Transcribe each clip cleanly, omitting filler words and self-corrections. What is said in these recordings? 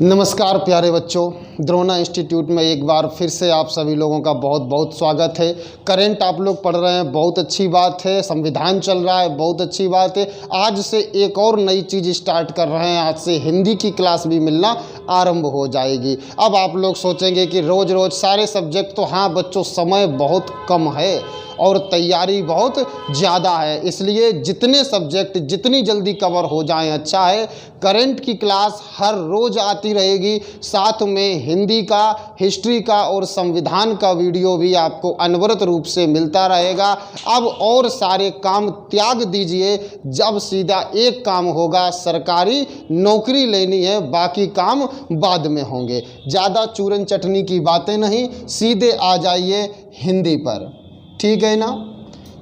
नमस्कार प्यारे बच्चों, द्रोणा इंस्टीट्यूट में एक बार फिर से आप सभी लोगों का बहुत बहुत स्वागत है। करंट आप लोग पढ़ रहे हैं, बहुत अच्छी बात है। संविधान चल रहा है, बहुत अच्छी बात है। आज से एक और नई चीज़ स्टार्ट कर रहे हैं। आज से हिंदी की क्लास भी मिलना आरंभ हो जाएगी। अब आप लोग सोचेंगे कि रोज़ रोज़ सारे सब्जेक्ट, तो हाँ बच्चों, समय बहुत कम है और तैयारी बहुत ज़्यादा है, इसलिए जितने सब्जेक्ट जितनी जल्दी कवर हो जाएं अच्छा है। करंट की क्लास हर रोज़ आती रहेगी, साथ में हिंदी का, हिस्ट्री का और संविधान का वीडियो भी आपको अनवरत रूप से मिलता रहेगा। अब और सारे काम त्याग दीजिए, जब सीधा एक काम होगा, सरकारी नौकरी लेनी है, बाकी काम बाद में होंगे। ज़्यादा चूरन चटनी की बातें नहीं, सीधे आ जाइए हिंदी पर, ठीक है ना।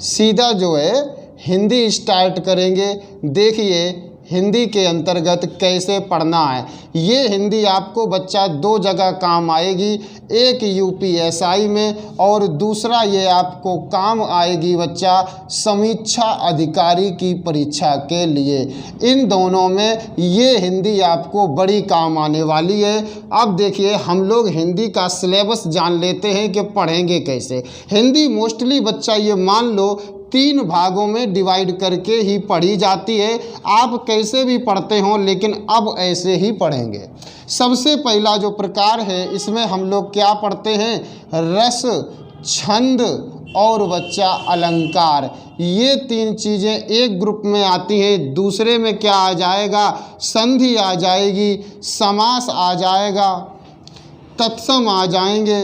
सीधा जो है हिंदी स्टार्ट करेंगे। देखिए हिंदी के अंतर्गत कैसे पढ़ना है। ये हिंदी आपको बच्चा दो जगह काम आएगी, एक यूपीएसआई में और दूसरा ये आपको काम आएगी बच्चा समीक्षा अधिकारी की परीक्षा के लिए। इन दोनों में ये हिंदी आपको बड़ी काम आने वाली है। अब देखिए हम लोग हिंदी का सिलेबस जान लेते हैं कि पढ़ेंगे कैसे। हिंदी मोस्टली बच्चा ये मान लो 3 भागों में डिवाइड करके ही पढ़ी जाती है। आप कैसे भी पढ़ते हो, लेकिन अब ऐसे ही पढ़ेंगे। सबसे पहला जो प्रकार है, इसमें हम लोग क्या पढ़ते हैं, रस, छंद और बच्चा अलंकार। ये 3 चीज़ें एक ग्रुप में आती हैं। दूसरे में क्या आ जाएगा, संधि आ जाएगी, समास आ जाएगा, तत्सम आ जाएंगे,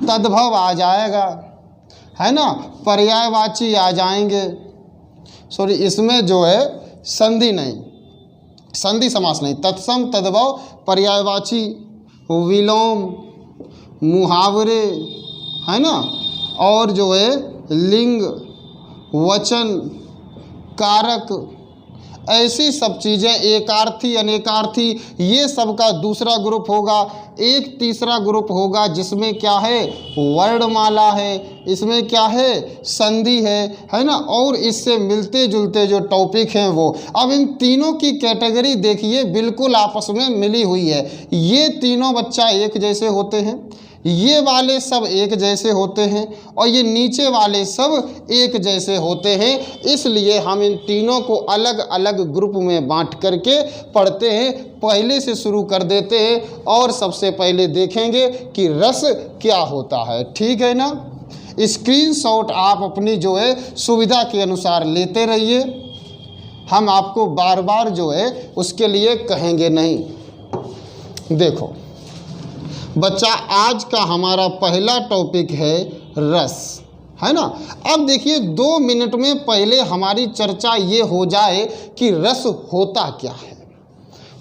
तद्भव आ जाएगा, है ना, पर्यायवाची आ जाएंगे। सॉरी, इसमें जो है संधि नहीं, संधि समास नहीं, तत्सम, तद्भव, पर्यायवाची, विलोम, मुहावरे, है ना, और जो है लिंग, वचन, कारक, ऐसी सब चीज़ें, एकार्थी, अनेकार्थी, ये सब का दूसरा ग्रुप होगा। एक तीसरा ग्रुप होगा जिसमें क्या है, वर्णमाला है, इसमें क्या है, संधि है ना, और इससे मिलते जुलते जो टॉपिक हैं वो। अब इन तीनों की कैटेगरी देखिए बिल्कुल आपस में मिली हुई है। ये तीनों बच्चा एक जैसे होते हैं, ये वाले सब एक जैसे होते हैं और ये नीचे वाले सब एक जैसे होते हैं। इसलिए हम इन तीनों को अलग अलग ग्रुप में बांट करके पढ़ते हैं। पहले से शुरू कर देते हैं और सबसे पहले देखेंगे कि रस क्या होता है, ठीक है ना। स्क्रीनशॉट आप अपनी जो है सुविधा के अनुसार लेते रहिए, हम आपको बार बार जो है उसके लिए कहेंगे नहीं। देखो बच्चा, आज का हमारा पहला टॉपिक है रस, है ना। अब देखिए 2 मिनट में पहले हमारी चर्चा ये हो जाए कि रस होता क्या है।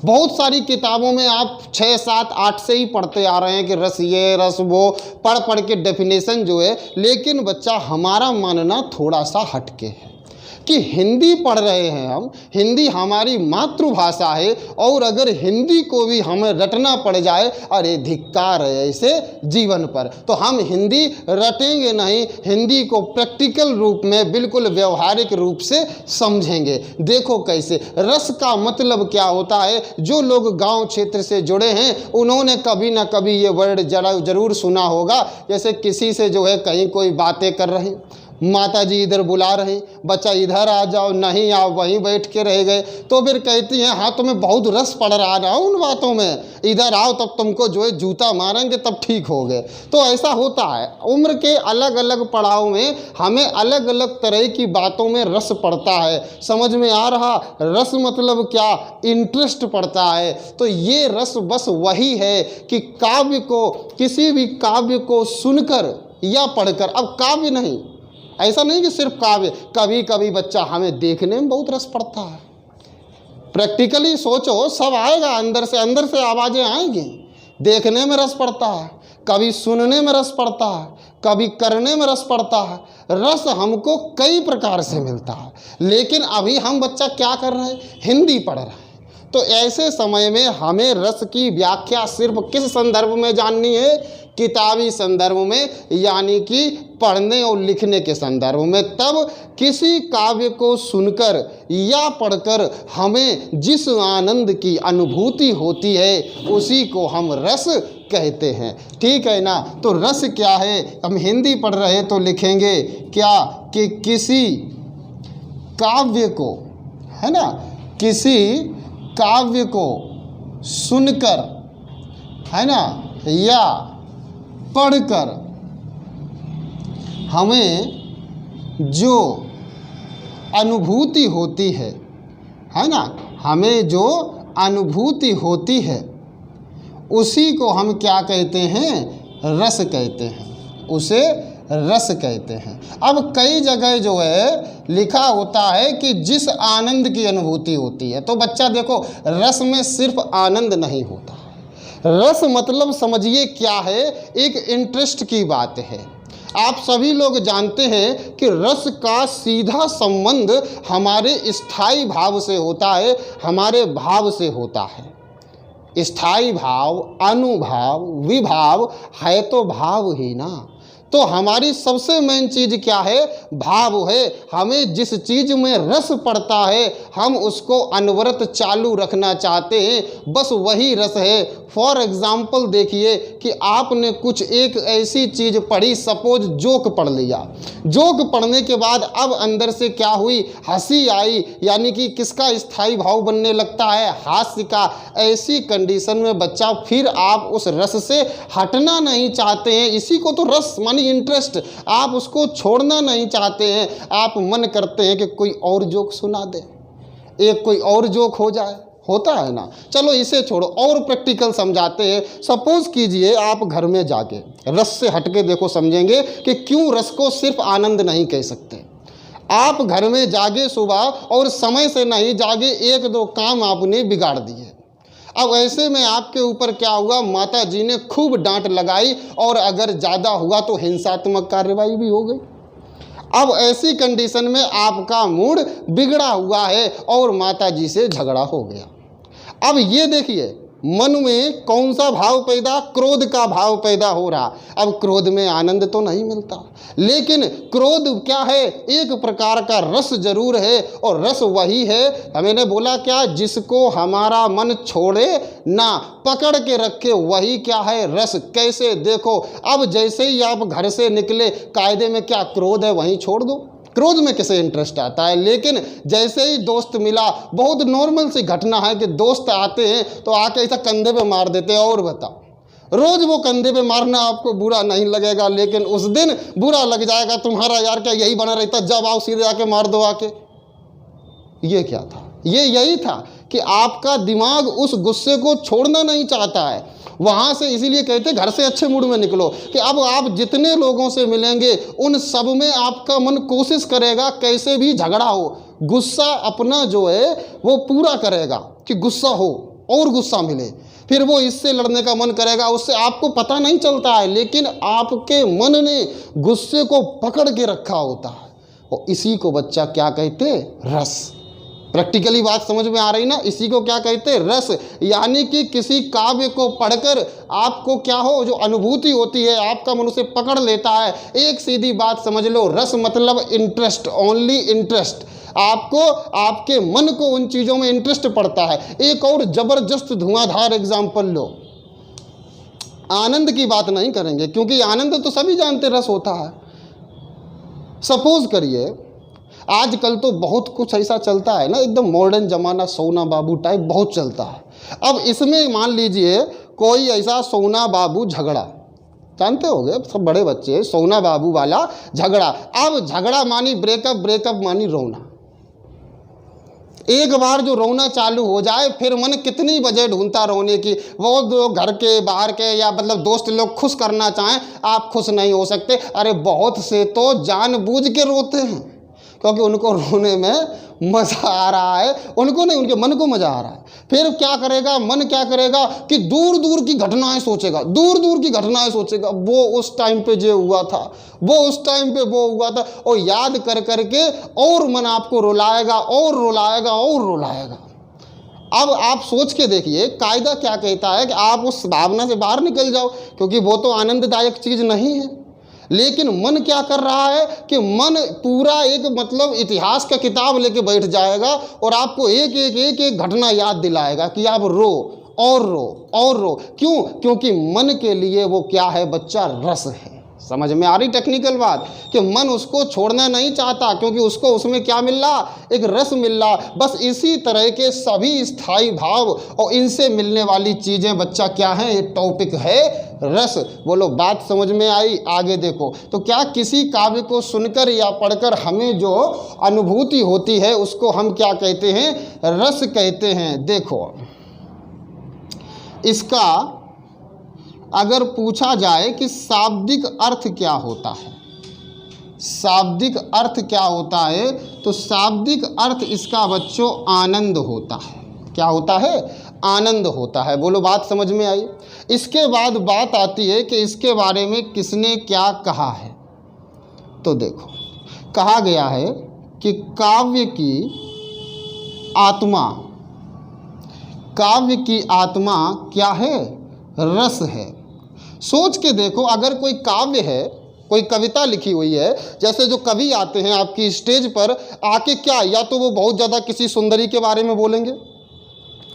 बहुत सारी किताबों में आप 6, 7, 8 से ही पढ़ते आ रहे हैं कि रस ये, रस वो, पढ़ पढ़ के डेफिनेशन जो है। लेकिन बच्चा हमारा मानना थोड़ा सा हटके है कि हिंदी पढ़ रहे हैं हम, हिंदी हमारी मातृभाषा है, और अगर हिंदी को भी हमें रटना पड़ जाए, अरे धिक्कार है ऐसे जीवन पर। तो हम हिंदी रटेंगे नहीं, हिंदी को प्रैक्टिकल रूप में, बिल्कुल व्यवहारिक रूप से समझेंगे। देखो कैसे, रस का मतलब क्या होता है। जो लोग गांव क्षेत्र से जुड़े हैं उन्होंने कभी ना कभी ये वर्ड जरूर सुना होगा। जैसे किसी से जो है कहीं कोई बातें कर रहे हैं, माता जी इधर बुला रहे, बच्चा इधर आ जाओ, नहीं आओ, वहीं बैठ के रह गए, तो फिर कहती हैं हाँ तुम्हें बहुत रस पड़ रहा है उन बातों में, इधर आओ तब तुमको जो है जूता मारेंगे तब ठीक हो गए। तो ऐसा होता है, उम्र के अलग अलग पड़ाव में हमें अलग अलग तरह की बातों में रस पड़ता है। समझ में आ रहा, रस मतलब क्या, इंटरेस्ट पड़ता है। तो ये रस बस वही है कि काव्य को, किसी भी काव्य को सुनकर या पढ़कर, अब काव्य नहीं, ऐसा नहीं कि सिर्फ काव्य, कभी कभी बच्चा हमें देखने में बहुत रस पड़ता है। प्रैक्टिकली सोचो, सब आएगा, अंदर से आवाज़ें आएंगी। देखने में रस पड़ता है, कभी सुनने में रस पड़ता है, कभी करने में रस पड़ता है। रस हमको कई प्रकार से मिलता है। लेकिन अभी हम बच्चा क्या कर रहे हैं, हिंदी पढ़ रहे हैं। तो ऐसे समय में हमें रस की व्याख्या सिर्फ किस संदर्भ में जाननी है? किताबी संदर्भ में, यानी कि पढ़ने और लिखने के संदर्भ में। तब किसी काव्य को सुनकर या पढ़कर हमें जिस आनंद की अनुभूति होती है उसी को हम रस कहते हैं। ठीक है ना? तो रस क्या है? हम हिंदी पढ़ रहे तो लिखेंगे क्या कि किसी काव्य को, है ना, किसी काव्य को सुनकर, है ना, या पढ़कर हमें जो अनुभूति होती है ना, हमें जो अनुभूति होती है उसी को हम क्या कहते हैं? रस कहते हैं, उसे रस कहते हैं। अब कई जगह जो है लिखा होता है कि जिस आनंद की अनुभूति होती है, तो बच्चा देखो रस में सिर्फ आनंद नहीं होता है। रस मतलब समझिए क्या है? एक इंटरेस्ट की बात है। आप सभी लोग जानते हैं कि रस का सीधा संबंध हमारे स्थायी भाव से होता है, हमारे भाव से होता है। स्थायी भाव, अनुभाव, विभाव है तो भाव ही ना। तो हमारी सबसे मेन चीज़ क्या है? भाव है। हमें जिस चीज़ में रस पड़ता है हम उसको अनवरत चालू रखना चाहते हैं, बस वही रस है। फॉर एग्ज़ाम्पल देखिए कि आपने कुछ एक ऐसी चीज़ पढ़ी, सपोज जोक पढ़ लिया। जोक पढ़ने के बाद अब अंदर से क्या हुई? हंसी आई, यानी कि किसका स्थायी भाव बनने लगता है? हास्य का। ऐसी कंडीशन में बच्चा फिर आप उस रस से हटना नहीं चाहते हैं। इसी को तो रस मानी इंटरेस्ट। आप उसको छोड़ना नहीं चाहते हैं। आप मन करते हैं कि कोई और जोक सुना दे, एक कोई और जोक हो जाए, होता है ना। चलो इसे छोड़ो, और प्रैक्टिकल समझाते हैं। सपोज कीजिए आप घर में जाके रस से हटके देखो, समझेंगे कि क्यों रस को सिर्फ आनंद नहीं कह सकते। आप घर में जागे सुबह और समय से नहीं जागे, एक दो काम आपने बिगाड़ दिए। अब ऐसे में आपके ऊपर क्या हुआ? माता जी ने खूब डांट लगाई और अगर ज़्यादा हुआ तो हिंसात्मक कार्रवाई भी हो गई। अब ऐसी कंडीशन में आपका मूड बिगड़ा हुआ है और माता जी से झगड़ा हो गया। अब ये देखिए मन में कौन सा भाव पैदा? क्रोध का भाव पैदा हो रहा। अब क्रोध में आनंद तो नहीं मिलता, लेकिन क्रोध क्या है? एक प्रकार का रस जरूर है, और रस वही है, मैंने बोला क्या, जिसको हमारा मन छोड़े ना, पकड़ के रखे, वही क्या है? रस। कैसे? देखो अब जैसे ही आप घर से निकले, कायदे में क्या क्रोध है? वहीं छोड़ दो। क्रोध में किसे इंटरेस्ट आता है? लेकिन जैसे ही दोस्त मिला, बहुत नॉर्मल सी घटना है कि दोस्त आते हैं तो आके ऐसा कंधे पे मार देते हैं। और बताओ, रोज वो कंधे पे मारना आपको बुरा नहीं लगेगा, लेकिन उस दिन बुरा लग जाएगा। तुम्हारा यार क्या यही बना रहता, जब आओ सीधे आके मार दो आके। ये क्या था? ये यही था कि आपका दिमाग उस गुस्से को छोड़ना नहीं चाहता है वहाँ से। इसीलिए कहते घर से अच्छे मूड में निकलो, कि अब आप जितने लोगों से मिलेंगे उन सब में आपका मन कोशिश करेगा कैसे भी झगड़ा हो, गुस्सा अपना जो है वो पूरा करेगा कि गुस्सा हो और गुस्सा मिले। फिर वो इससे लड़ने का मन करेगा, उससे आपको पता नहीं चलता है, लेकिन आपके मन ने गुस्से को पकड़ के रखा होता है। और इसी को बच्चा क्या कहते? रस। प्रैक्टिकली बात समझ में आ रही ना? इसी को क्या कहते? रस। यानी कि किसी काव्य को पढ़कर आपको क्या हो, जो अनुभूति होती है, आपका मन उसे पकड़ लेता है। एक सीधी बात समझ लो, रस मतलब इंटरेस्ट, ओनली इंटरेस्ट। आपको, आपके मन को उन चीज़ों में इंटरेस्ट पड़ता है। एक और ज़बरदस्त धुआंधार एग्जाम्पल लो। आनंद की बात नहीं करेंगे क्योंकि आनंद तो सभी जानते रस होता है। सपोज करिए आजकल तो बहुत कुछ ऐसा चलता है ना, एकदम मॉडर्न ज़माना, सोना बाबू टाइप बहुत चलता है। अब इसमें मान लीजिए कोई ऐसा सोना बाबू झगड़ा, जानते होंगे सब बड़े बच्चे, सोना बाबू वाला झगड़ा। अब झगड़ा मानी ब्रेकअप, ब्रेकअप मानी रोना। एक बार जो रोना चालू हो जाए फिर मन कितनी वजह ढूंढता रोने की। वो जो घर के बाहर के या मतलब दोस्त लोग खुश करना चाहें, आप खुश नहीं हो सकते। अरे बहुत से तो जानबूझ के रोते हैं क्योंकि उनको रोने में मज़ा आ रहा है, उनको नहीं, उनके मन को मज़ा आ रहा है। फिर क्या करेगा मन? क्या करेगा कि दूर दूर की घटनाएं सोचेगा, दूर दूर की घटनाएं सोचेगा। वो उस टाइम पे जो हुआ था, वो उस टाइम पे वो हुआ था, और याद कर करके और मन आपको रुलाएगा और रुलाएगा और रुलाएगा। अब आप सोच के देखिए कायदा क्या कहता है कि आप उस भावना से बाहर निकल जाओ, क्योंकि वो तो आनंददायक चीज़ नहीं है। लेकिन मन क्या कर रहा है कि मन पूरा एक मतलब इतिहास का किताब लेके बैठ जाएगा और आपको एक घटना याद दिलाएगा कि आप रो और रो और रो। क्यों? क्योंकि मन के लिए वो क्या है बच्चा, रस है। समझ में आ रही टेक्निकल बात कि मन उसको छोड़ना नहीं चाहता, क्योंकि उसको उसमें क्या मिल रहा, एक रस मिल रहा। बस इसी तरह के सभी स्थायी भाव और इनसे मिलने वाली चीज़ें बच्चा क्या है, ये टॉपिक है रस। बोलो बात समझ में आई? आगे देखो तो क्या किसी काव्य को सुनकर या पढ़कर हमें जो अनुभूति होती है उसको हम क्या कहते हैं, रस कहते हैं। देखो इसका अगर पूछा जाए कि शाब्दिक अर्थ क्या होता है, शाब्दिक अर्थ क्या होता है, तो शाब्दिक अर्थ इसका बच्चों आनंद होता है। क्या होता है? आनंद होता है। बोलो बात समझ में आई? इसके बाद बात आती है कि इसके बारे में किसने क्या कहा है। तो देखो कहा गया है कि काव्य की आत्मा, काव्य की आत्मा क्या है, रस है। सोच के देखो, अगर कोई काव्य है, कोई कविता लिखी हुई है, जैसे जो कवि आते हैं आपकी स्टेज पर आके क्या, या तो वो बहुत ज़्यादा किसी सुंदरी के बारे में बोलेंगे,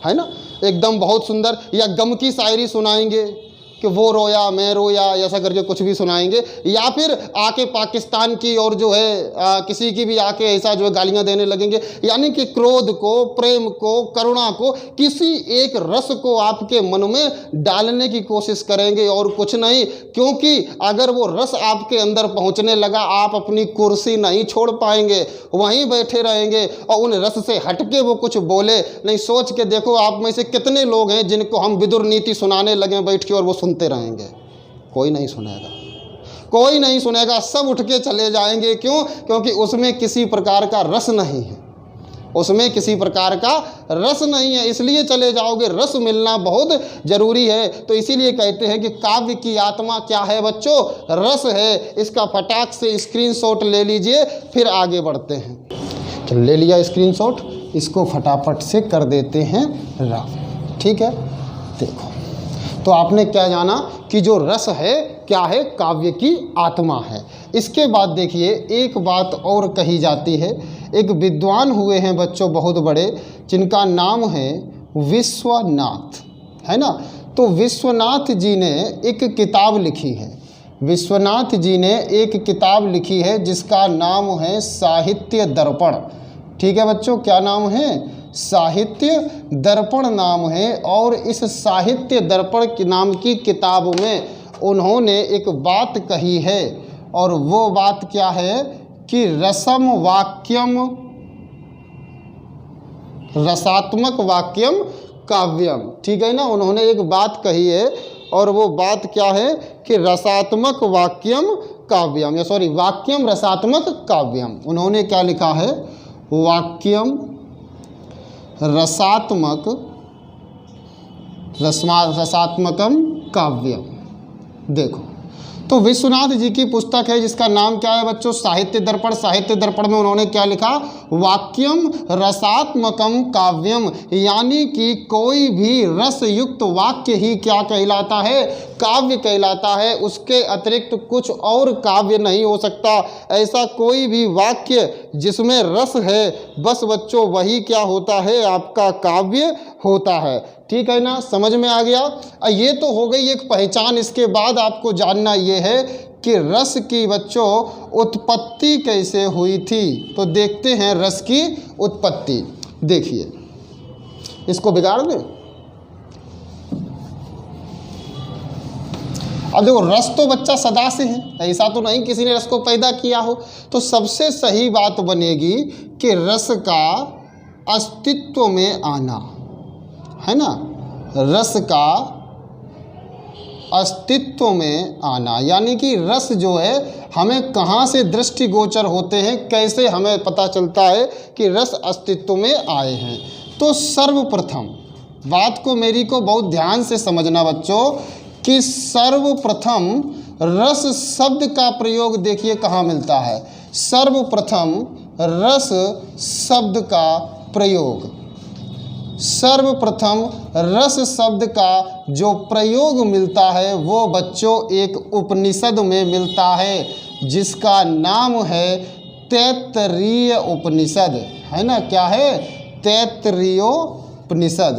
है ना, एकदम बहुत सुंदर, या गम की शायरी सुनाएंगे कि वो रोया मैं रोया, ऐसा करके कुछ भी सुनाएंगे, या फिर आके पाकिस्तान की और जो है किसी की भी आके ऐसा जो है गालियाँ देने लगेंगे। यानी कि क्रोध को, प्रेम को, करुणा को, किसी एक रस को आपके मन में डालने की कोशिश करेंगे और कुछ नहीं। क्योंकि अगर वो रस आपके अंदर पहुंचने लगा, आप अपनी कुर्सी नहीं छोड़ पाएंगे, वहीं बैठे रहेंगे और उन रस से हटके वो कुछ बोले नहीं। सोच के देखो आप में से कितने लोग हैं जिनको हम विदुर नीति सुनाने लगे बैठ के और वो सुनते रहेंगे, कोई नहीं सुनेगा, कोई नहीं सुनेगा, सब उठ के चले जाएंगे। क्यों? क्योंकि उसमें किसी प्रकार का रस नहीं है, उसमें किसी प्रकार का रस नहीं है, इसलिए चले जाओगे। रस मिलना बहुत जरूरी है। तो इसीलिए कहते हैं कि काव्य की आत्मा क्या है बच्चों, रस है। इसका फटाक से स्क्रीनशॉट ले लीजिए, फिर आगे बढ़ते हैं। चलो ले लिया स्क्रीनशॉट, इसको फटाफट से कर देते हैं रफ। ठीक है, देखो तो आपने क्या जाना कि जो रस है क्या है, काव्य की आत्मा है। इसके बाद देखिए एक बात और कही जाती है। एक विद्वान हुए हैं बच्चों बहुत बड़े, जिनका नाम है विश्वनाथ, है ना। तो विश्वनाथ जी ने एक किताब लिखी है, विश्वनाथ जी ने एक किताब लिखी है जिसका नाम है साहित्य दर्पण। ठीक है बच्चों, क्या नाम है, साहित्य दर्पण नाम है। और इस साहित्य दर्पण के नाम की किताब में उन्होंने एक बात कही है, और वो बात क्या है कि रसम वाक्यम, रसात्मक वाक्यम काव्यम। ठीक है ना, उन्होंने एक बात कही है, और वो बात क्या है कि रसात्मक वाक्यम काव्यम, या सॉरी वाक्यम रसात्मक काव्यम। उन्होंने क्या लिखा है, वाक्यम रसात्मकम काव्यम। देखो तो विश्वनाथ जी की पुस्तक है जिसका नाम क्या है बच्चों, साहित्य दर्पण। साहित्य दर्पण में उन्होंने क्या लिखा, वाक्यम रसात्मकम काव्यम। यानी कि कोई भी रस युक्त वाक्य ही क्या कहलाता है, काव्य कहलाता है। उसके अतिरिक्त कुछ और काव्य नहीं हो सकता। ऐसा कोई भी वाक्य जिसमें रस है, बस बच्चों वही क्या होता है, आपका काव्य होता है। ठीक है ना, समझ में आ गया। ये तो हो गई एक पहचान। इसके बाद आपको जानना ये है कि रस की बच्चों उत्पत्ति कैसे हुई थी। तो देखते हैं रस की उत्पत्ति। देखिए इसको बिगाड़ दें। अब देखो रस तो बच्चा सदा से है, ऐसा तो नहीं किसी ने रस को पैदा किया हो। तो सबसे सही बात बनेगी कि रस का अस्तित्व में आना, है ना, रस का अस्तित्व में आना। यानी कि रस जो है हमें कहाँ से दृष्टिगोचर होते हैं, कैसे हमें पता चलता है कि रस अस्तित्व में आए हैं। तो सर्वप्रथम बात को मेरी को बहुत ध्यान से समझना बच्चों कि सर्वप्रथम रस शब्द का प्रयोग देखिए कहाँ मिलता है। सर्वप्रथम रस शब्द का प्रयोग सर्वप्रथम रस शब्द का जो प्रयोग मिलता है वो बच्चों एक उपनिषद में मिलता है, जिसका नाम है तैत्तरीय उपनिषद, है ना। क्या है? तैत्तरीयोपनिषद।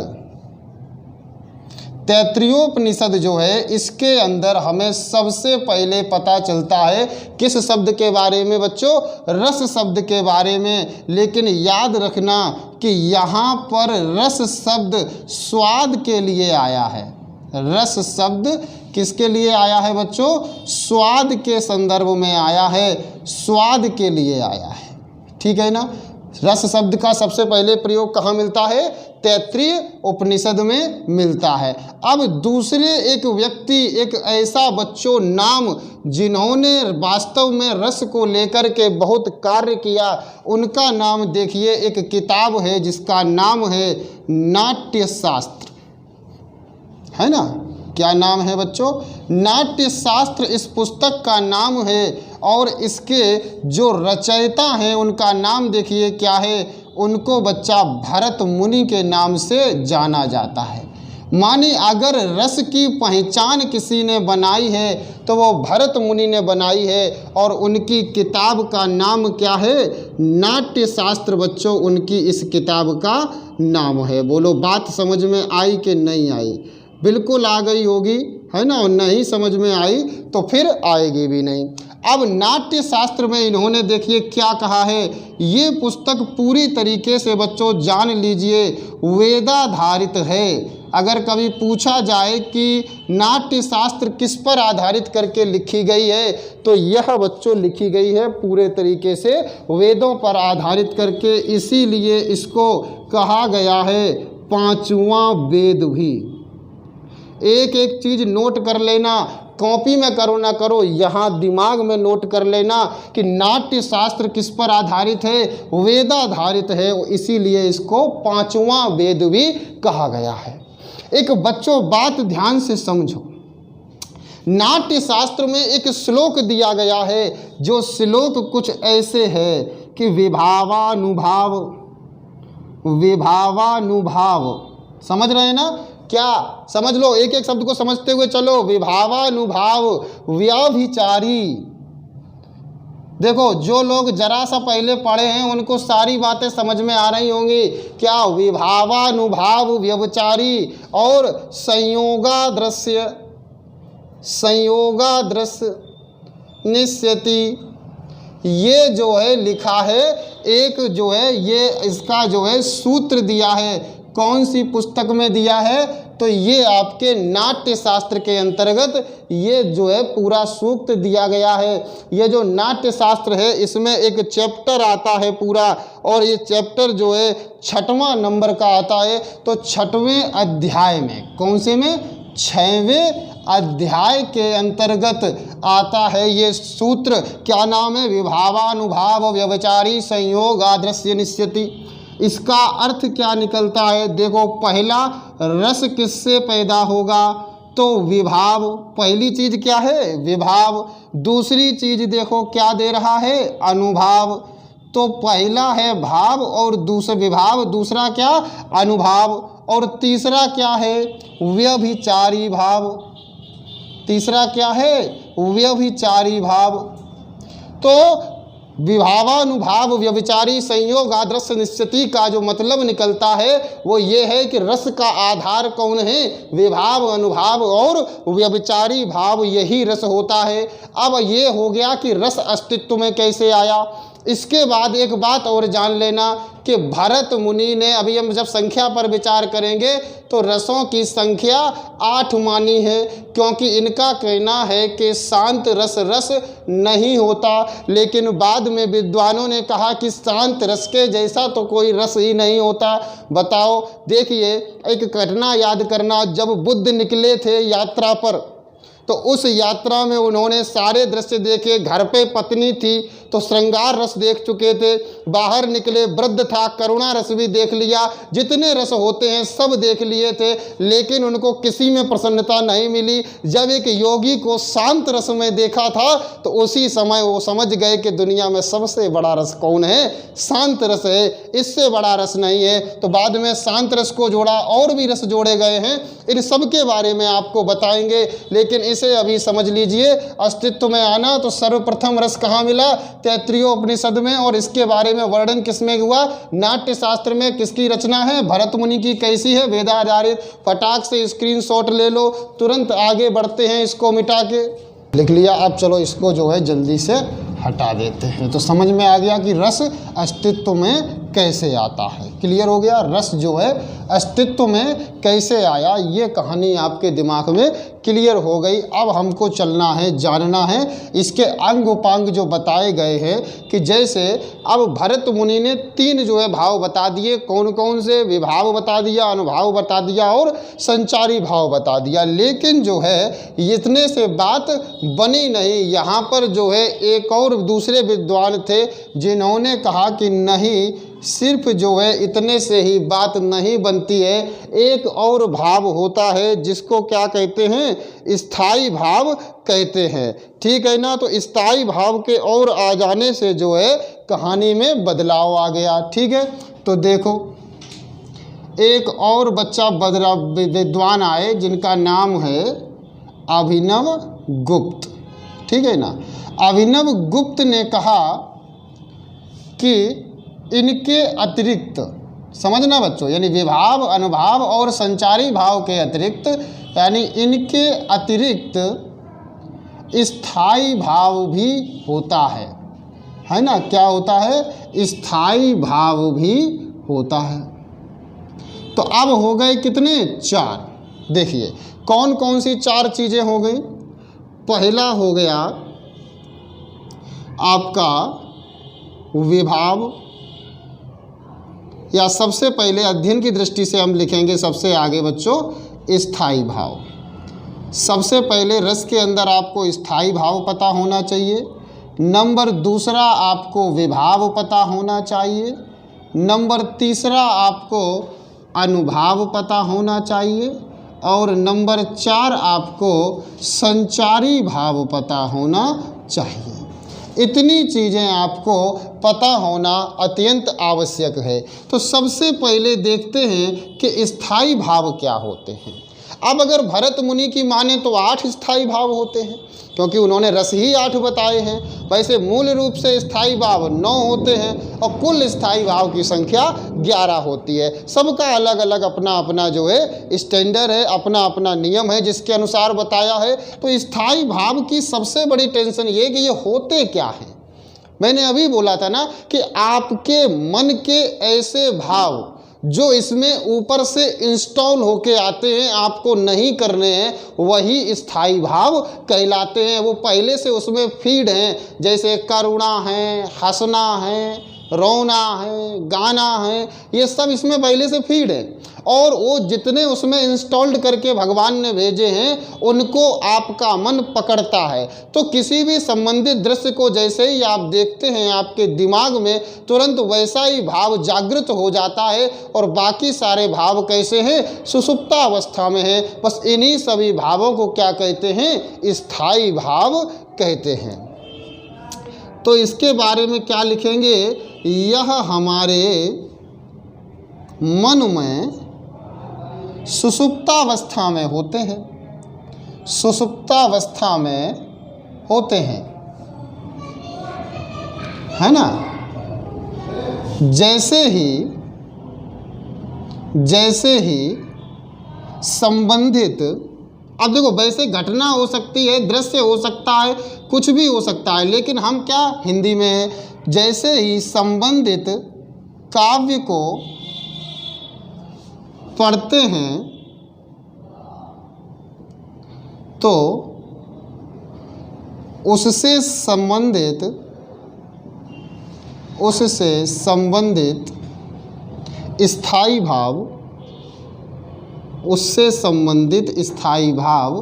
तैत्तरीयोपनिषद जो है, इसके अंदर हमें सबसे पहले पता चलता है किस शब्द के बारे में बच्चों? रस शब्द के बारे में। लेकिन याद रखना कि यहाँ पर रस शब्द स्वाद के लिए आया है। रस शब्द किसके लिए आया है बच्चों? स्वाद के संदर्भ में आया है, स्वाद के लिए आया है, ठीक है ना। रस शब्द का सबसे पहले प्रयोग कहाँ मिलता है? तैत्तरीय उपनिषद में मिलता है। अब दूसरे एक व्यक्ति, एक ऐसा बच्चों नाम जिन्होंने वास्तव में रस को लेकर के बहुत कार्य किया, उनका नाम देखिए। एक किताब है जिसका नाम है नाट्यशास्त्र, है ना। क्या नाम है बच्चों? नाट्यशास्त्र इस पुस्तक का नाम है। और इसके जो रचयिता हैं उनका नाम देखिए क्या है? उनको बच्चा भरत मुनि के नाम से जाना जाता है। माने अगर रस की पहचान किसी ने बनाई है तो वो भरत मुनि ने बनाई है, और उनकी किताब का नाम क्या है? नाट्यशास्त्र बच्चों, उनकी इस किताब का नाम है। बोलो बात समझ में आई कि नहीं आई? बिल्कुल आ गई होगी, है ना। और नहीं समझ में आई तो फिर आएगी भी नहीं। अब नाट्यशास्त्र में इन्होंने देखिए क्या कहा है। ये पुस्तक पूरी तरीके से बच्चों जान लीजिए वेदाधारित है। अगर कभी पूछा जाए कि नाट्यशास्त्र किस पर आधारित करके लिखी गई है, तो यह बच्चों लिखी गई है पूरे तरीके से वेदों पर आधारित करके। इसीलिए इसको कहा गया है पांचवा वेद भी। एक एक चीज़ नोट कर लेना, कॉपी में करो ना करो, यहाँ दिमाग में नोट कर लेना कि नाट्यशास्त्र किस पर आधारित है? वेदाधारित है, इसीलिए इसको पांचवा वेद भी कहा गया है। एक बच्चों बात ध्यान से समझो, नाट्यशास्त्र में एक श्लोक दिया गया है, जो श्लोक कुछ ऐसे है कि विभावानुभाव, विभावानुभाव, समझ रहे हैं ना? क्या समझ लो, एक एक शब्द को समझते हुए चलो। विभावानुभाव व्यभिचारी। देखो जो लोग जरा सा पहले पढ़े हैं उनको सारी बातें समझ में आ रही होंगी। क्या? विभावानुभाव व्यभिचारी और संयोगादृश्य, संयोगादृश्य निश्यति, ये जो है लिखा है। एक जो है ये इसका जो है सूत्र दिया है, कौन सी पुस्तक में दिया है? तो ये आपके नाट्यशास्त्र के अंतर्गत ये जो है पूरा सूक्त दिया गया है। ये जो नाट्यशास्त्र है इसमें एक चैप्टर आता है पूरा, और ये चैप्टर जो है 6वां नंबर का आता है। तो 6वें अध्याय में, कौन से में? 6वें अध्याय के अंतर्गत आता है ये सूत्र। क्या नाम है? विभावानुभाव व्यभिचारी संयोग आदृश्य निश्यति। इसका अर्थ क्या निकलता है? देखो पहला, रस किससे पैदा होगा? तो विभाव, पहली चीज क्या है? विभाव। दूसरी चीज देखो क्या दे रहा है? अनुभव। तो पहला है भाव और दूसरा विभाव, दूसरा क्या? अनुभव। और तीसरा क्या है? व्यभिचारी भाव। तीसरा क्या है? व्यभिचारी भाव। तो विभावानुभाव व्यभिचारी संयोग आदर्श निश्चिति का जो मतलब निकलता है वो ये है कि रस का आधार कौन है? विभाव, अनुभाव और व्यभिचारी भाव, यही रस होता है। अब ये हो गया कि रस अस्तित्व में कैसे आया। इसके बाद एक बात और जान लेना कि भरत मुनि ने, अभी हम जब संख्या पर विचार करेंगे तो रसों की संख्या 8 मानी है, क्योंकि इनका कहना है कि शांत रस रस नहीं होता। लेकिन बाद में विद्वानों ने कहा कि शांत रस के जैसा तो कोई रस ही नहीं होता। बताओ, देखिए एक घटना याद करना, जब बुद्ध निकले थे यात्रा पर, तो उस यात्रा में उन्होंने सारे दृश्य देखे। घर पे पत्नी थी तो श्रृंगार रस देख चुके थे, बाहर निकले वृद्ध था, करुणा रस भी देख लिया, जितने रस होते हैं सब देख लिए थे, लेकिन उनको किसी में प्रसन्नता नहीं मिली। जब एक योगी को शांत रस में देखा था तो उसी समय वो समझ गए कि दुनिया में सबसे बड़ा रस कौन है? शांत रस है, इससे बड़ा रस नहीं है। तो बाद में शांत रस को जोड़ा, और भी रस जोड़े गए हैं, इन सब के बारे में आपको बताएंगे, लेकिन इसे अभी समझ लीजिए। अस्तित्व में आना तो सर्वप्रथम रस कहाँ मिला? तैत्तिरीयोपनिषद में। और इसके बारे में वर्णन किसमें हुआ? नाट्य शास्त्र में। किसकी रचना है? भरत मुनि की। कैसी है? वेदाधारित। फटाक से स्क्रीनशॉट ले लो, तुरंत आगे बढ़ते हैं। इसको मिटा के लिख लिया। अब चलो इसको जो है जल्दी से हटा देते हैं। तो समझ में आ गया कि रस अस्तित्व में कैसे आता है। क्लियर हो गया? रस जो है अस्तित्व में कैसे आया, ये कहानी आपके दिमाग में क्लियर हो गई। अब हमको चलना है, जानना है इसके अंग उपांग जो बताए गए हैं, कि जैसे अब भरत मुनि ने 3 जो है भाव बता दिए। कौन कौन से? विभाव बता दिया, अनुभाव बता दिया और संचारी भाव बता दिया। लेकिन जो है इतने से बात बनी नहीं। यहाँ पर जो है एक और दूसरे विद्वान थे जिन्होंने कहा कि नहीं, सिर्फ जो है इतने से ही बात नहीं बनती है, एक और भाव होता है जिसको क्या कहते हैं? स्थायी भाव कहते हैं। ठीक है ना? तो स्थायी भाव के और आ जाने से जो है कहानी में बदलाव आ गया। ठीक है, तो देखो एक और बच्चा विद्वान आए जिनका नाम है अभिनव गुप्त। ठीक है ना? अभिनव गुप्त ने कहा कि इनके अतिरिक्त, समझना बच्चों, यानी विभाव, अनुभाव और संचारी भाव के अतिरिक्त, यानी इनके अतिरिक्त स्थायी भाव भी होता है ना? क्या होता है? स्थायी भाव भी होता है। तो अब हो गए कितने? 4। देखिए कौन कौन सी 4 चीज़ें हो गई। पहला हो गया आपका विभाव, या सबसे पहले अध्ययन की दृष्टि से हम लिखेंगे सबसे आगे बच्चों स्थायी भाव। सबसे पहले रस के अंदर आपको स्थायी भाव पता होना चाहिए। नंबर दूसरा आपको विभाव पता होना चाहिए। नंबर तीसरा आपको अनुभाव पता होना चाहिए। और नंबर 4 आपको संचारी भाव पता होना चाहिए। इतनी चीज़ें आपको पता होना अत्यंत आवश्यक है। तो सबसे पहले देखते हैं कि स्थायी भाव क्या होते हैं। अब अगर भरत मुनि की माने तो 8 स्थायी भाव होते हैं, क्योंकि उन्होंने रस ही 8 बताए हैं। वैसे मूल रूप से स्थायी भाव 9 होते हैं और कुल स्थायी भाव की संख्या 11 होती है। सबका अलग अलग अपना अपना जो है स्टैंडर्ड है, अपना अपना नियम है जिसके अनुसार बताया है। तो स्थायी भाव की सबसे बड़ी टेंशन ये कि ये होते क्या हैं। मैंने अभी बोला था ना कि आपके मन के ऐसे भाव जो इसमें ऊपर से इंस्टॉल होके आते हैं, आपको नहीं करने हैं, वही स्थायी भाव कहलाते हैं। वो पहले से उसमें फीड हैं, जैसे करुणा है, हंसना है, रोना है, गाना है, ये सब इसमें पहले से फीड है। और वो जितने उसमें इंस्टॉल्ड करके भगवान ने भेजे हैं उनको आपका मन पकड़ता है। तो किसी भी संबंधित दृश्य को जैसे ही आप देखते हैं आपके दिमाग में तुरंत वैसा ही भाव जागृत हो जाता है। और बाकी सारे भाव कैसे हैं? सुषुप्तावस्था में है। बस इन्हीं सभी भावों को क्या कहते हैं? स्थायी भाव कहते हैं। तो इसके बारे में क्या लिखेंगे? यह हमारे मन में सुषुप्तावस्था में होते हैं। सुषुप्तावस्था में होते हैं, है ना? जैसे ही संबंधित, अब देखो वैसे घटना हो सकती है, दृश्य हो सकता है, कुछ भी हो सकता है, लेकिन हम क्या हिंदी में है, जैसे ही संबंधित काव्य को पढ़ते हैं तो उससे संबंधित स्थायी भाव, उससे संबंधित स्थायी भाव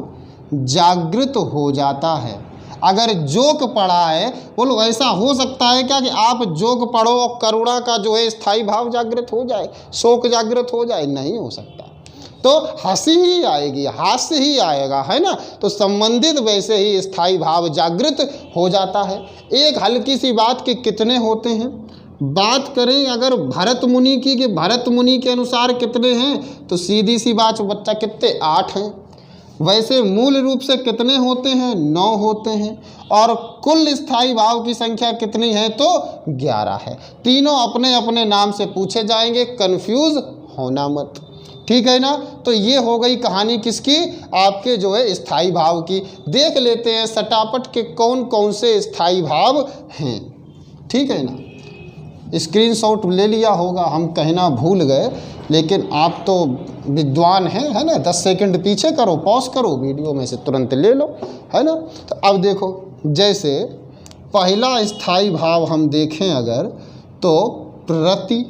जागृत हो जाता है। अगर जोक पढ़ा है, बोलो ऐसा हो सकता है क्या कि आप जोक पढ़ो और करुणा का जो है स्थायी भाव जागृत हो जाए, शोक जागृत हो जाए? नहीं हो सकता। तो हंसी ही आएगी, हास्य ही आएगा, है ना। तो संबंधित वैसे ही स्थायी भाव जागृत हो जाता है। एक हल्की सी बात कि कितने होते हैं, बात करें अगर भरत मुनि की कि भरत मुनि के अनुसार कितने हैं, तो सीधी सी बात बच्चा कितने, 8 हैं। वैसे मूल रूप से कितने होते हैं, 9 होते हैं। और कुल स्थायी भाव की संख्या कितनी है, तो 11 है। तीनों अपने अपने नाम से पूछे जाएंगे, कंफ्यूज होना मत, ठीक है ना। तो ये हो गई कहानी किसकी, आपके जो है स्थायी भाव की। देख लेते हैं सटापट के कौन कौन से स्थायी भाव हैं, ठीक है ना। स्क्रीनशॉट ले लिया होगा, हम कहना भूल गए, लेकिन आप तो विद्वान हैं, है ना। 10 सेकंड पीछे करो, पॉज करो, वीडियो में से तुरंत ले लो, है ना। तो अब देखो, जैसे पहला स्थायी भाव हम देखें अगर, तो रति।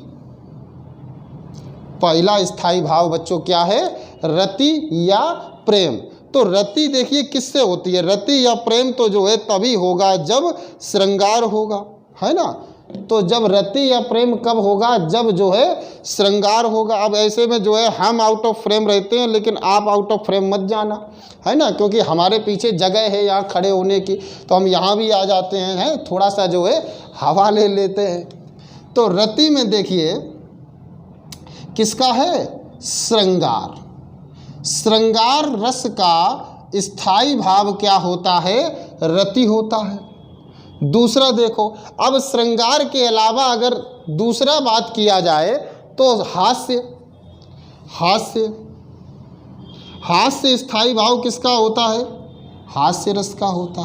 पहला स्थायी भाव बच्चों क्या है, रति या प्रेम। तो रति देखिए किससे होती है, रति या प्रेम तो जो है तभी होगा जब श्रृंगार होगा, है ना। तो जब रति या प्रेम कब होगा, जब जो है श्रृंगार होगा। अब ऐसे में जो है हम आउट ऑफ फ्रेम रहते हैं, लेकिन आप आउट ऑफ फ्रेम मत जाना, है ना, क्योंकि हमारे पीछे जगह है यहाँ खड़े होने की, तो हम यहाँ भी आ जाते हैं, थोड़ा सा जो है हवा ले लेते हैं। तो रति में देखिए किसका है, श्रृंगार। श्रृंगार रस का स्थायी भाव क्या होता है, रति होता है। दूसरा देखो, अब श्रृंगार के अलावा अगर दूसरा बात किया जाए तो हास्य। हास्य, हास्य स्थायी भाव किसका होता है, हास्य रस का होता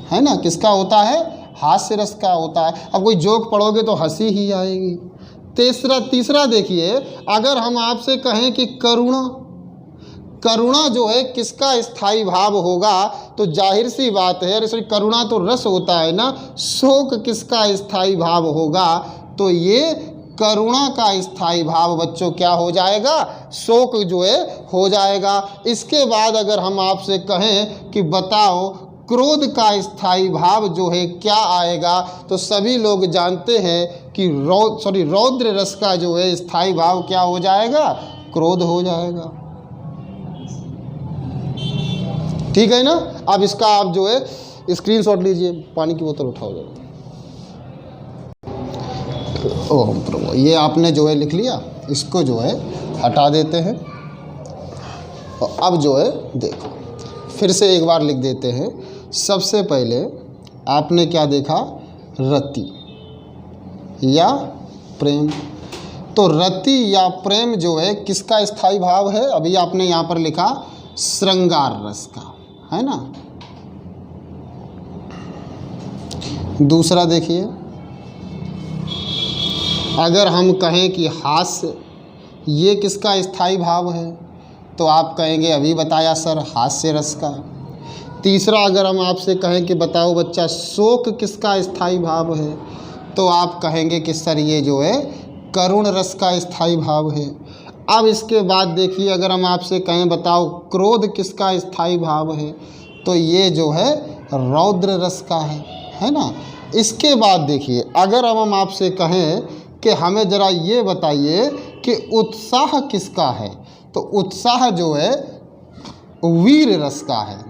है ना। किसका होता है, हास्य रस का होता है। अब कोई जोक पढ़ोगे तो हंसी ही आएगी। तीसरा देखिए, अगर हम आपसे कहें कि करुणा, करुणा जो है किसका स्थायी भाव होगा, तो जाहिर सी बात है, अरे करुणा तो रस होता है ना। शोक किसका स्थायी भाव होगा, तो ये करुणा का स्थायी भाव बच्चों क्या हो जाएगा, शोक जो है हो जाएगा। इसके बाद अगर हम आपसे कहें कि बताओ क्रोध का स्थायी भाव जो है क्या आएगा, तो सभी लोग जानते हैं कि रौद्र रस का जो है स्थायी भाव क्या हो जाएगा, क्रोध हो जाएगा, ठीक है ना। अब इसका आप जो है स्क्रीनशॉट लीजिए, पानी की बोतल उठाओ जरा। ओह प्रभु, ये आपने जो है लिख लिया, इसको जो है हटा देते हैं। और अब जो है देखो, फिर से एक बार लिख देते हैं। सबसे पहले आपने क्या देखा, रति या प्रेम। तो रति या प्रेम जो है किसका स्थायी भाव है, अभी आपने यहाँ पर लिखा श्रृंगार रस का, है ना। दूसरा देखिए, अगर हम कहें कि हास्य, ये किसका स्थायी भाव है, तो आप कहेंगे अभी बताया सर, हास्य रस का। तीसरा अगर हम आपसे कहें कि बताओ बच्चा शोक किसका स्थायी भाव है, तो आप कहेंगे कि सर ये जो है करुण रस का स्थायी भाव है। अब इसके बाद देखिए, अगर हम आपसे कहें बताओ क्रोध किसका स्थायी भाव है, तो ये जो है रौद्र रस का है ना। इसके बाद देखिए, अगर हम आपसे कहें कि हमें ज़रा ये बताइए कि उत्साह किसका है, तो उत्साह जो है वीर रस का है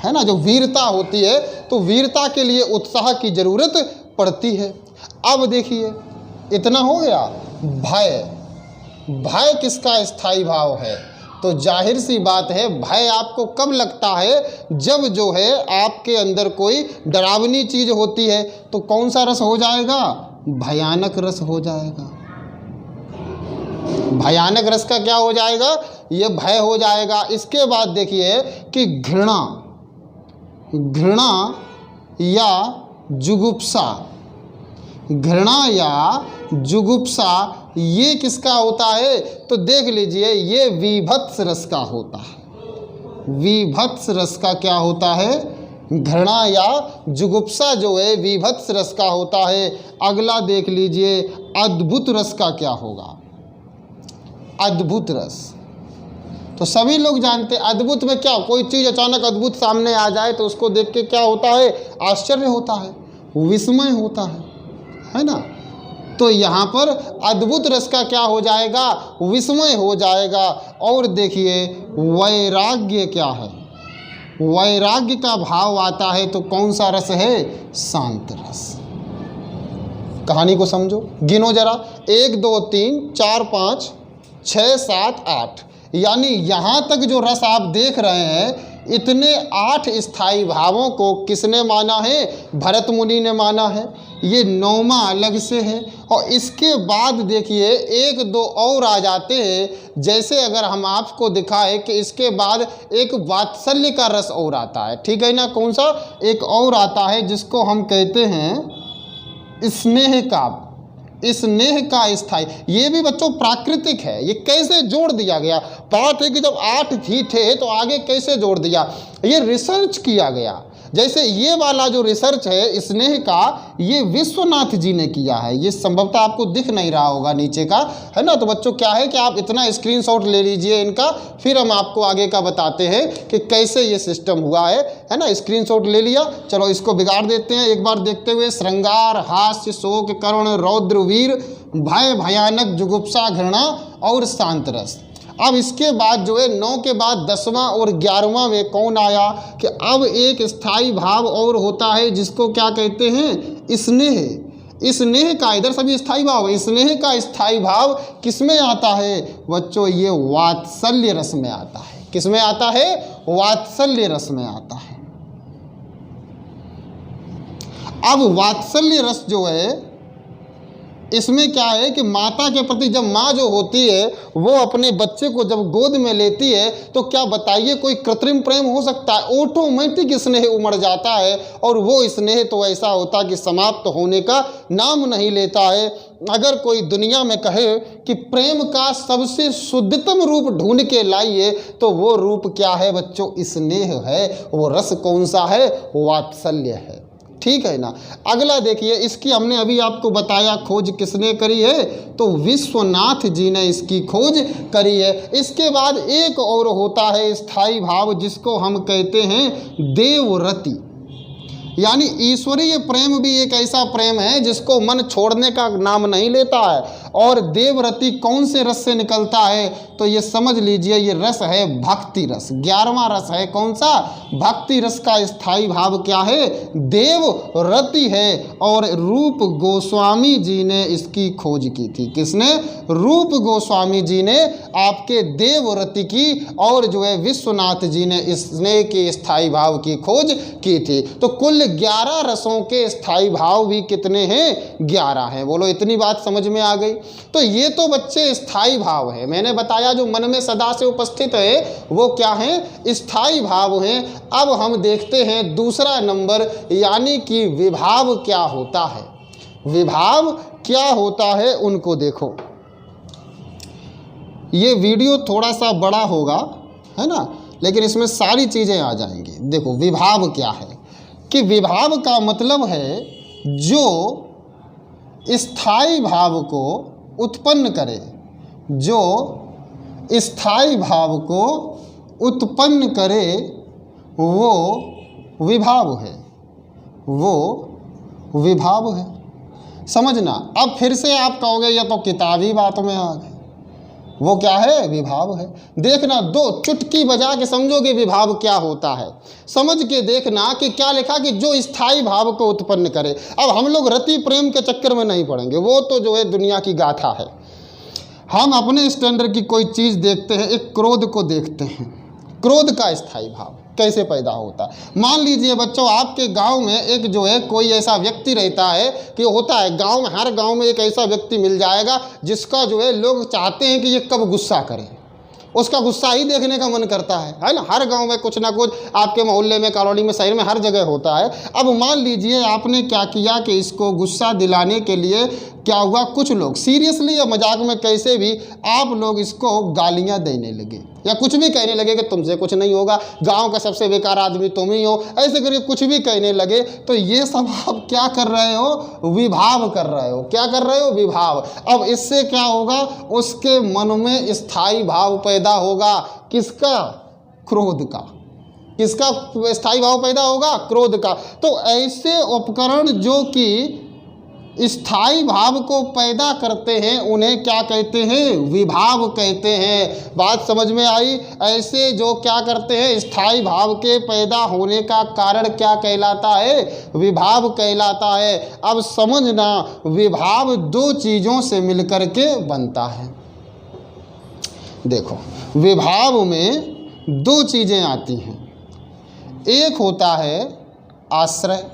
ना। जो वीरता होती है, तो वीरता के लिए उत्साह की ज़रूरत पड़ती है। अब देखिए, इतना हो गया। भय, भय किसका स्थायी भाव है, तो जाहिर सी बात है, भय आपको कब लगता है, जब जो है आपके अंदर कोई डरावनी चीज़ होती है, तो कौन सा रस हो जाएगा, भयानक रस हो जाएगा। भयानक रस का क्या हो जाएगा, ये भय हो जाएगा। इसके बाद देखिए कि घृणा, घृणा या जुगुप्सा, घृणा या जुगुप्सा ये किसका होता है, तो देख लीजिए ये विभत्स रस का होता है। विभत्स रस का क्या होता है, घृणा या जुगुप्सा जो है विभत्स रस का होता है। अगला देख लीजिए, अद्भुत रस का क्या होगा, अद्भुत रस। तो सभी लोग जानते हैं अद्भुत में क्या, कोई चीज़ अचानक अद्भुत सामने आ जाए तो उसको देख के क्या होता है, आश्चर्य होता है, विस्मय होता है ना। तो यहाँ पर अद्भुत रस का क्या हो जाएगा, विस्मय हो जाएगा। और देखिए वैराग्य क्या है, वैराग्य का भाव आता है तो कौन सा रस है, शांत रस। कहानी को समझो, गिनो जरा, 1 2 3 4 5 6 7 8, यानी यहाँ तक जो रस आप देख रहे हैं, इतने 8 स्थायी भावों को किसने माना है, भरत मुनि ने माना है। ये 9वां अलग से है। और इसके बाद देखिए 1 2 और आ जाते हैं। जैसे अगर हम आपको दिखाएं कि इसके बाद एक वात्सल्य का रस और आता है, ठीक है ना। कौन सा, एक और आता है जिसको हम कहते हैं स्नेह का, स्नेह का स्थायी। ये भी बच्चों प्राकृतिक है। ये कैसे जोड़ दिया गया, बात है कि जब 8 ही थे तो आगे कैसे जोड़ दिया, ये रिसर्च किया गया। जैसे ये वाला जो रिसर्च है स्नेह का, ये विश्वनाथ जी ने किया है। ये संभवतः आपको दिख नहीं रहा होगा नीचे का, है ना। तो बच्चों क्या है कि आप इतना स्क्रीनशॉट ले लीजिए इनका, फिर हम आपको आगे का बताते हैं कि कैसे ये सिस्टम हुआ है ना। स्क्रीनशॉट ले लिया, चलो इसको बिगाड़ देते हैं एक बार देखते हुए। श्रृंगार, हास्य, शोक, करुण, रौद्र, वीर, भय, भयानक, जुगुप्सा, घृणा और शांत रस। अब इसके बाद जो है 9 के बाद 10वां और 11वां में कौन आया कि अब एक स्थायी भाव और होता है जिसको क्या कहते हैं, स्नेह। स्नेह का, इधर सभी स्थायी भाव, स्नेह का स्थायी भाव किस में आता है बच्चों, ये वात्सल्य रस में आता है। किस में आता है, वात्सल्य रस में आता है। अब वात्सल्य रस जो है इसमें क्या है कि माता के प्रति जब माँ जो होती है वो अपने बच्चे को जब गोद में लेती है तो क्या बताइए कोई कृत्रिम प्रेम हो सकता है, ऑटोमेटिक स्नेह उमड़ जाता है। और वो स्नेह तो ऐसा होता कि समाप्त होने का नाम नहीं लेता है। अगर कोई दुनिया में कहे कि प्रेम का सबसे शुद्धतम रूप ढूंढ के लाइए तो वो रूप क्या है बच्चों, स्नेह है। वो रस कौन सा है, वात्सल्य है, ठीक है ना। अगला देखिए, इसकी हमने अभी आपको बताया खोज किसने करी है, तो विश्वनाथ जी ने इसकी खोज करी है। इसके बाद एक और होता है स्थायी भाव जिसको हम कहते हैं देवरति, यानी ईश्वरीय प्रेम भी एक ऐसा प्रेम है जिसको मन छोड़ने का नाम नहीं लेता है। और देवरति कौन से रस से निकलता है, तो ये समझ लीजिए ये रस है भक्ति रस। 11वां रस है कौन सा, भक्ति रस का स्थायी भाव क्या है, देवरति है। और रूप गोस्वामी जी ने इसकी खोज की थी। किसने, रूप गोस्वामी जी ने आपके देवरति की और जो है विश्वनाथ जी ने स्नेह के स्थायी भाव की खोज की थी। तो कुल 11 रसों के स्थायी भाव भी कितने हैं, 11 हैं। बोलो इतनी बात समझ में आ गई। तो ये तो बच्चे स्थायी भाव है, मैंने बताया जो मन में सदा से उपस्थित है वो क्या है, स्थायी भाव हैं। अब हम देखते हैं दूसरा नंबर, यानी कि विभाव क्या होता है। विभाव क्या होता है उनको देखो। ये वीडियो थोड़ा सा बड़ा होगा, है ना, लेकिन इसमें सारी चीज़ें आ जाएंगी। देखो विभाव क्या है, कि विभाव का मतलब है जो स्थायी भाव को उत्पन्न करे, जो स्थायी भाव को उत्पन्न करे वो विभाव है, वो विभाव है। समझना। अब फिर से आप कहोगे ये तो किताबी बात में आ गए, वो क्या है, विभाव है। देखना, 2 चुटकी बजा के समझोगे विभाव क्या होता है। समझ के देखना कि क्या लिखा, कि जो स्थायी भाव को उत्पन्न करे। अब हम लोग रति प्रेम के चक्कर में नहीं पड़ेंगे, वो तो जो है दुनिया की गाथा है। हम अपने स्टैंडर्ड की कोई चीज़ देखते हैं, एक क्रोध को देखते हैं। क्रोध का स्थायी भाव कैसे पैदा होता है। मान लीजिए बच्चों आपके गांव में एक जो है कोई ऐसा व्यक्ति रहता है, कि होता है गांव में, हर गांव में एक ऐसा व्यक्ति मिल जाएगा जिसका जो है लोग चाहते हैं कि ये कब गुस्सा करे, उसका गुस्सा ही देखने का मन करता है ना। हर गांव में कुछ ना कुछ, आपके मोहल्ले में, कॉलोनी में, शहर में, हर जगह होता है। अब मान लीजिए आपने क्या किया कि इसको गुस्सा दिलाने के लिए क्या हुआ, कुछ लोग सीरियसली या मजाक में कैसे भी आप लोग इसको गालियां देने लगे या कुछ भी कहने लगे कि तुमसे कुछ नहीं होगा, गांव का सबसे बेकार आदमी तुम ही हो, ऐसे करके कुछ भी कहने लगे। तो ये सब आप क्या कर रहे हो, विभाव कर रहे हो। क्या कर रहे हो, विभाव। अब इससे क्या होगा, उसके मन में स्थायी भाव पैदा होगा। किसका, क्रोध का। किसका स्थायी भाव पैदा होगा, क्रोध का। तो ऐसे उपकरण जो कि स्थायी भाव को पैदा करते हैं उन्हें क्या कहते हैं, विभाव कहते हैं। बात समझ में आई। ऐसे जो क्या करते हैं, स्थायी भाव के पैदा होने का कारण क्या कहलाता है, विभाव कहलाता है। अब समझना, विभाव दो चीज़ों से मिलकर के बनता है। देखो, विभाव में दो चीज़ें आती हैं। एक होता है आश्रय,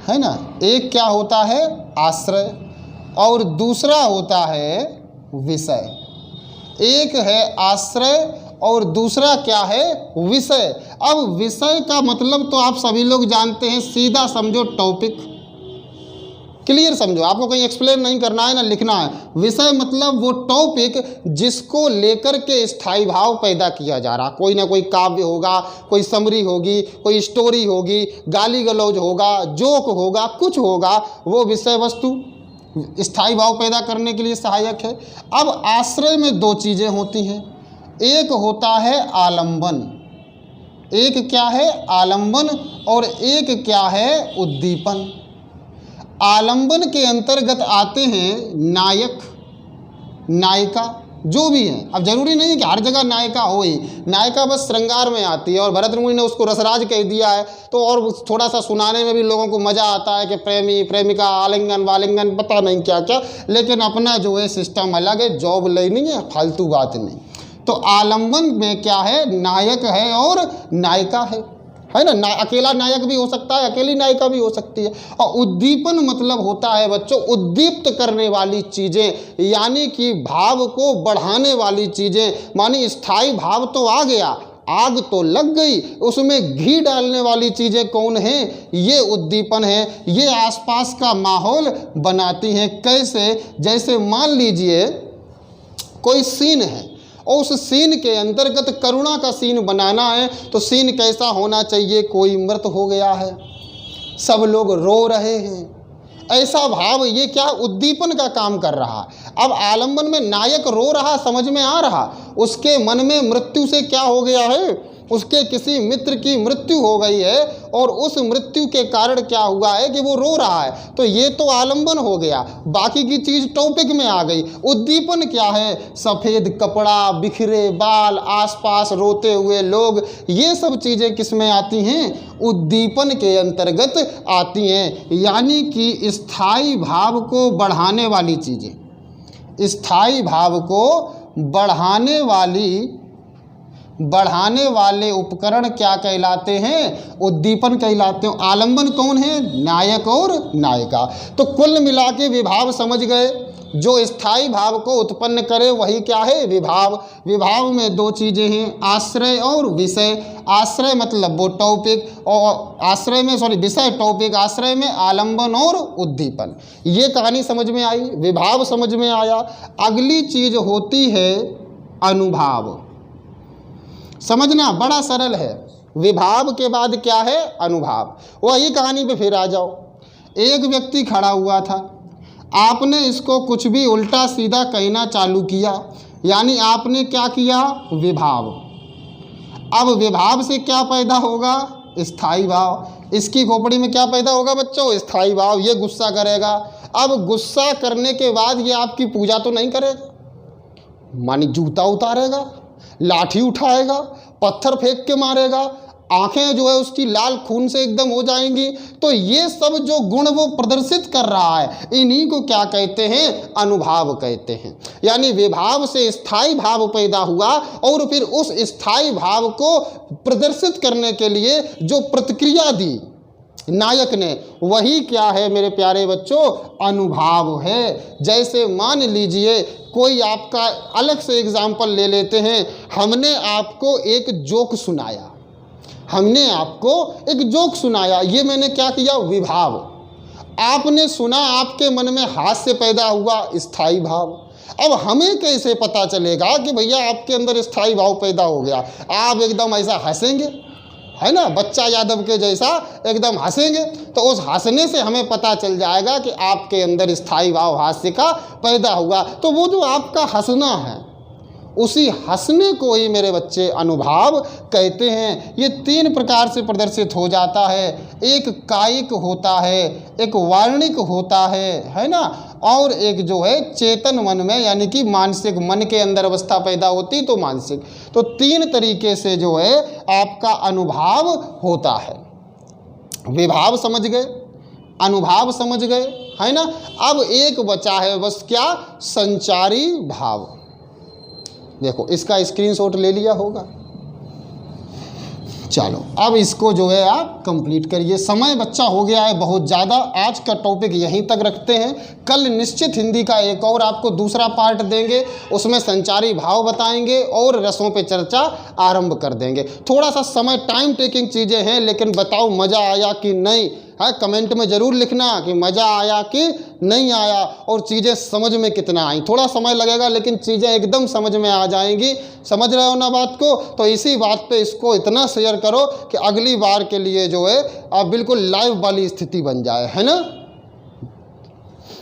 है ना, एक क्या होता है, आश्रय, और दूसरा होता है विषय। एक है आश्रय और दूसरा क्या है, विषय। अब विषय का मतलब तो आप सभी लोग जानते हैं, सीधा समझो टॉपिक, क्लियर समझो, आपको कहीं एक्सप्लेन नहीं करना है ना लिखना है। विषय मतलब वो टॉपिक जिसको लेकर के स्थायी भाव पैदा किया जा रहा। कोई ना कोई काव्य होगा, कोई समरी होगी, कोई स्टोरी होगी, गाली गलौज होगा, जोक होगा, कुछ होगा, वो विषय वस्तु स्थायी भाव पैदा करने के लिए सहायक है। अब आश्रय में दो चीज़ें होती हैं। एक होता है आलंबन, एक क्या है, आलंबन, और एक क्या है, उद्दीपन। आलंबन के अंतर्गत आते हैं नायक, नायिका, जो भी हैं। अब जरूरी नहीं है कि हर जगह नायिका हो ही, नायिका बस श्रृंगार में आती है, और भरत मुनि ने उसको रसराज कह दिया है, तो और थोड़ा सा सुनाने में भी लोगों को मज़ा आता है कि प्रेमी प्रेमिका, आलिंगन वालिंगन, पता नहीं क्या क्या, लेकिन अपना जो है सिस्टम अलग है, जॉब लेनी है, फालतू बात नहीं। तो आलंबन में क्या है, नायक है और नायिका है ना, अकेला नायक भी हो सकता है, अकेली नायिका भी हो सकती है। और उद्दीपन मतलब होता है बच्चों, उद्दीप्त करने वाली चीज़ें, यानी कि भाव को बढ़ाने वाली चीज़ें। मानी स्थायी भाव तो आ गया, आग तो लग गई, उसमें घी डालने वाली चीज़ें कौन हैं, ये उद्दीपन है। ये आसपास का माहौल बनाती हैं। कैसे, जैसे मान लीजिए कोई सीन है और उस सीन के अंतर्गत करुणा का सीन बनाना है, तो सीन कैसा होना चाहिए, कोई मृत हो गया है, सब लोग रो रहे हैं, ऐसा भाव, ये क्या उद्दीपन का काम कर रहा। अब आलंबन में नायक रो रहा, समझ में आ रहा, उसके मन में मृत्यु से क्या हो गया है, उसके किसी मित्र की मृत्यु हो गई है, और उस मृत्यु के कारण क्या हुआ है कि वो रो रहा है। तो ये तो आलंबन हो गया, बाकी की चीज़ टॉपिक में आ गई। उद्दीपन क्या है, सफ़ेद कपड़ा, बिखरे बाल, आसपास रोते हुए लोग, ये सब चीज़ें किस में आती हैं, उद्दीपन के अंतर्गत आती हैं। यानी कि स्थायी भाव को बढ़ाने वाली चीज़ें, स्थायी भाव को बढ़ाने वाले उपकरण क्या कहलाते हैं, उद्दीपन कहलाते हैं। आलंबन कौन है, नायक और नायिका। तो कुल मिला के विभाव समझ गए, जो स्थायी भाव को उत्पन्न करे वही क्या है, विभाव। विभाव में दो चीज़ें हैं, आश्रय और विषय। आश्रय मतलब वो टॉपिक, और आश्रय में विषय टॉपिक, आश्रय में आलंबन और उद्दीपन। ये कहानी समझ में आई, विभाव समझ में आया। अगली चीज़ होती है अनुभाव। समझना बड़ा सरल है। विभाव के बाद क्या है, अनुभाव। वही कहानी पे फिर आ जाओ। एक व्यक्ति खड़ा हुआ था, आपने इसको कुछ भी उल्टा सीधा कहना चालू किया, यानी आपने क्या किया, विभाव। अब विभाव से क्या पैदा होगा, स्थायी भाव। इसकी खोपड़ी में क्या पैदा होगा बच्चों, स्थायी भाव। ये गुस्सा करेगा। अब गुस्सा करने के बाद ये आपकी पूजा तो नहीं करेगा, मानी जूता उतारेगा, लाठी उठाएगा, पत्थर फेंक के मारेगा, आंखें जो है उसकी लाल खून से एकदम हो जाएंगी। तो ये सब जो गुण वो प्रदर्शित कर रहा है, इन्हीं को क्या कहते हैं, अनुभाव कहते हैं। यानी विभाव से स्थायी भाव पैदा हुआ, और फिर उस स्थायी भाव को प्रदर्शित करने के लिए जो प्रतिक्रिया दी नायक ने, वही क्या है मेरे प्यारे बच्चों, अनुभाव है। जैसे मान लीजिए कोई आपका, अलग से एग्जाम्पल ले लेते हैं, हमने आपको एक जोक सुनाया, हमने आपको एक जोक सुनाया, ये मैंने क्या किया, विभाव। आपने सुना, आपके मन में हास्य पैदा हुआ, स्थायी भाव। अब हमें कैसे पता चलेगा कि भैया आपके अंदर स्थायी भाव पैदा हो गया? आप एकदम ऐसा हंसेंगे, है ना, बच्चा यादव के जैसा एकदम हंसेंगे, तो उस हंसने से हमें पता चल जाएगा कि आपके अंदर स्थायी भाव हास्य का पैदा हुआ। तो वो जो आपका हंसना है, उसी हंसने को ही मेरे बच्चे अनुभाव कहते हैं। ये 3 प्रकार से प्रदर्शित हो जाता है। एक कायिक होता है, एक वार्णिक होता है ना, और एक जो है चेतन मन में, यानी कि मानसिक, मन के अंदर अवस्था पैदा होती तो मानसिक। तो 3 तरीके से जो है आपका अनुभाव होता है। विभाव समझ गए, अनुभाव समझ गए, है ना। अब एक बचा है बस, क्या? संचारी भाव। देखो इसका स्क्रीनशॉट ले लिया होगा। चलो अब इसको जो है आप कंप्लीट करिए। समय बच्चा हो गया है बहुत ज़्यादा, आज का टॉपिक यहीं तक रखते हैं। कल निश्चित हिंदी का एक और आपको दूसरा पार्ट देंगे, उसमें संचारी भाव बताएंगे और रसों पे चर्चा आरंभ कर देंगे। थोड़ा सा समय टाइम टेकिंग चीज़ें हैं, लेकिन बताओ मज़ा आया कि नहीं है? कमेंट में ज़रूर लिखना कि मज़ा आया कि नहीं आया, और चीज़ें समझ में कितना आई। थोड़ा समय लगेगा लेकिन चीज़ें एकदम समझ में आ जाएंगी। समझ रहे हो ना बात को? तो इसी बात पे इसको इतना शेयर करो कि अगली बार के लिए जो है बिल्कुल लाइव वाली स्थिति बन जाए, है ना।